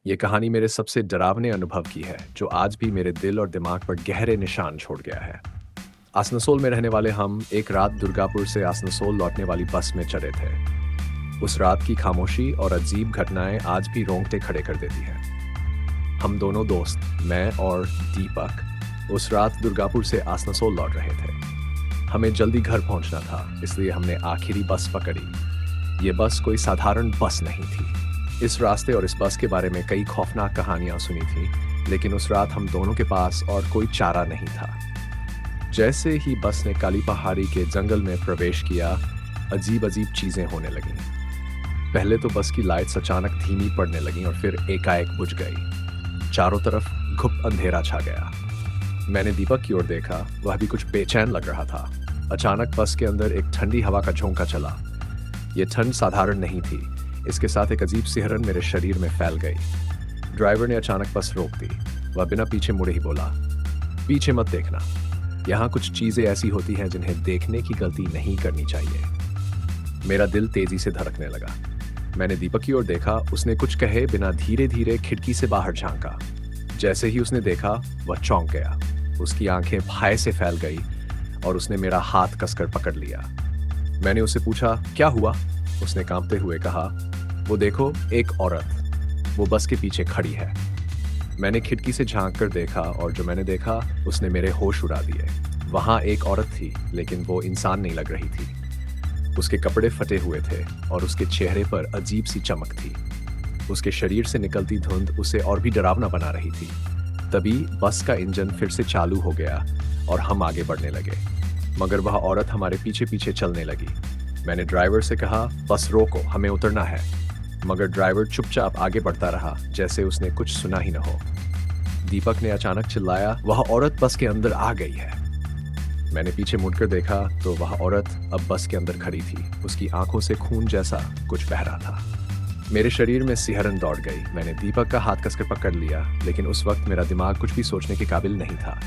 ये कहानी मेरे सबसे डरावने अनुभव की है, जो आज भी मेरे दिल और दिमाग पर गहरे निशान छोड़ गया है। आसनसोल में रहने वाले हम एक रात दुर्गापुर से आसनसोल लौटने वाली बस में चढ़े थे। उस रात की खामोशी और अजीब घटनाएं आज भी रोंगटे खड़े कर देती हैं। हम दोनों दोस्त, मैं और दीपक, उस रात दुर्गापुर से आसनसोल लौट रहे थे। हमें जल्दी घर पहुंचना था, इसलिए हमने आखिरी बस पकड़ी। ये बस कोई साधारण बस नहीं थी। इस रास्ते और इस बस के बारे में कई खौफनाक कहानियां सुनी थी, लेकिन उस रात हम दोनों के पास और कोई चारा नहीं था। जैसे ही बस ने काली पहाड़ी के जंगल में प्रवेश किया, अजीब अजीब चीजें होने लगीं। पहले तो बस की लाइट्स अचानक धीमी पड़ने लगीं और फिर एकाएक बुझ गई। चारों तरफ घुप अंधेरा छा गया। मैंने दीपक की ओर देखा, वह भी कुछ बेचैन लग रहा था। अचानक बस के अंदर एक ठंडी हवा का झोंका चला। यह ठंड साधारण नहीं थी, इसके साथ एक अजीब सिहरन मेरे शरीर में फैल गई। ड्राइवर ने अचानक बस रोक दी। वह बिना पीछे मुड़े ही बोला, पीछे मत देखना, यहाँ कुछ चीजें ऐसी होती हैं जिन्हें देखने की गलती नहीं करनी चाहिए। मेरा दिल तेजी से धड़कने लगा। मैंने दीपक की ओर देखा, उसने कुछ कहे बिना धीरे धीरे खिड़की से बाहर झांका। जैसे ही उसने देखा, वह चौंक गया। उसकी आंखें भय से फैल गई और उसने मेरा हाथ कसकर पकड़ लिया। मैंने उससे पूछा, क्या हुआ? उसने कांपते हुए कहा, वो देखो, एक औरत, वो बस के पीछे खड़ी है। मैंने खिड़की से झांक कर देखा और जो मैंने देखा उसने मेरे होश उड़ा दिए। वहां एक औरत थी, लेकिन वो इंसान नहीं लग रही थी। उसके कपड़े फटे हुए थे और उसके चेहरे पर अजीब सी चमक थी। उसके शरीर से निकलती धुंध उसे और भी डरावना बना रही थी। तभी बस का इंजन फिर से चालू हो गया और हम आगे बढ़ने लगे, मगर वह औरत हमारे पीछे पीछे चलने लगी। मैंने ड्राइवर से कहा, बस रोको, हमें उतरना है। मगर ड्राइवर चुपचाप आगे बढ़ता रहा, जैसे उसने कुछ सुना ही न हो। दीपक ने अचानक चिल्लाया, वह औरत बस के अंदर आ गई है। मैंने पीछे मुड़कर देखा तो वह औरत अब बस के अंदर खड़ी थी। उसकी आंखों से खून जैसा कुछ बह रहा था। मेरे शरीर में सिहरन दौड़ गई। मैंने दीपक का हाथ कसकर पकड़ लिया, लेकिन उस वक्त मेरा दिमाग कुछ भी सोचने के काबिल नहीं था।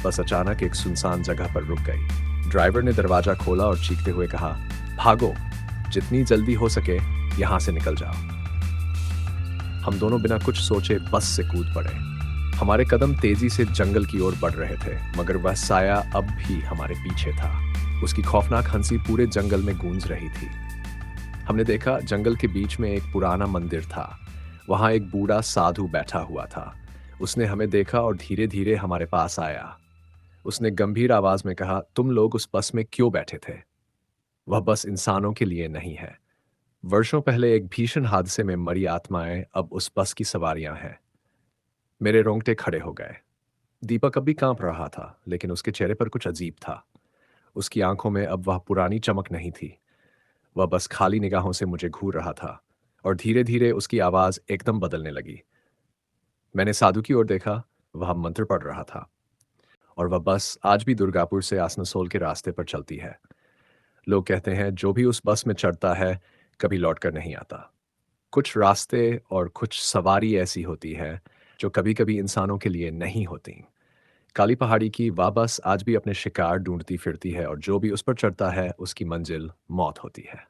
बस अचानक एक सुनसान जगह पर रुक गई। ड्राइवर ने दरवाजा खोला और चीखते हुए कहा, भागो, जितनी जल्दी हो सके यहां से निकल जाओ। हम दोनों बिना कुछ सोचे बस से कूद पड़े। हमारे कदम तेजी से जंगल की ओर बढ़ रहे थे, मगर वह साया अब भी हमारे पीछे था। उसकी खौफनाक हंसी पूरे जंगल में गूंज रही थी। हमने देखा, जंगल के बीच में एक पुराना मंदिर था। वहां एक बूढ़ा साधु बैठा हुआ था। उसने हमें देखा और धीरे धीरे हमारे पास आया। उसने गंभीर आवाज में कहा, तुम लोग उस बस में क्यों बैठे थे? वह बस इंसानों के लिए नहीं है। वर्षों पहले एक भीषण हादसे में मरी आत्माएं अब उस बस की सवारियां हैं। मेरे रोंगटे खड़े हो गए। दीपक अब भी कांप रहा था, लेकिन उसके चेहरे पर कुछ अजीब था। उसकी आंखों में अब वह पुरानी चमक नहीं थी। वह बस खाली निगाहों से मुझे घूर रहा था और धीरे धीरे उसकी आवाज एकदम बदलने लगी। मैंने साधु की ओर देखा, वह मंत्र पढ़ रहा था और वह बस आज भी दुर्गापुर से आसनसोल के रास्ते पर चलती है। लोग कहते हैं, जो भी उस बस में चढ़ता है कभी लौटकर नहीं आता। कुछ रास्ते और कुछ सवारी ऐसी होती है जो कभी कभी इंसानों के लिए नहीं होती। काली पहाड़ी की वह बस आज भी अपने शिकार ढूंढती फिरती है और जो भी उस पर चढ़ता है उसकी मंजिल मौत होती है।